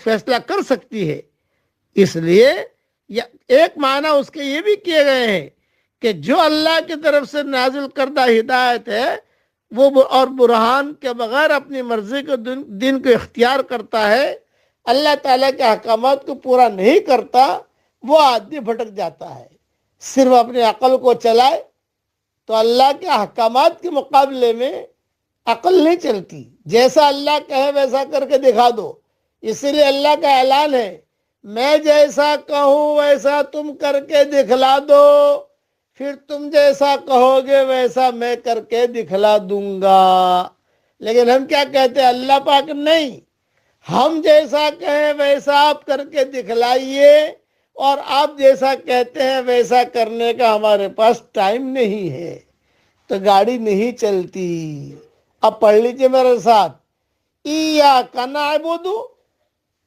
فیصلہ کر سکتی ہے. اس لیے ایک معنی اس کے یہ بھی کیے گئے ہیں کہ جو اللہ کی طرف سے نازل کردہ ہدایت ہے وہ اور برہان کے بغیر اپنی مرضی کے دین کو اختیار کرتا ہے، اللہ تعالیٰ کے احکامات کو پورا نہیں کرتا، وہ آدمی بھٹک جاتا ہے. صرف اپنی عقل کو چلائے تو اللہ کے احکامات کے مقابلے میں عقل نہیں چلتی. جیسا اللہ کہے ویسا کر کے دکھا دو. اسی لیے اللہ کا اعلان ہے، میں جیسا کہوں ویسا تم کر کے دکھلا دو، پھر تم جیسا کہو گے ویسا میں کر کے دکھلا دوں گا. لیکن ہم کیا کہتے ہیں؟ اللہ پاک نہیں، ہم جیسا کہیں ویسا آپ کر کے دکھلائیے، اور آپ جیسا کہتے ہیں ویسا کرنے کا ہمارے پاس ٹائم نہیں ہے، تو گاڑی نہیں چلتی. اب پڑھ لیجئے میرے ساتھ، ایاک نعبد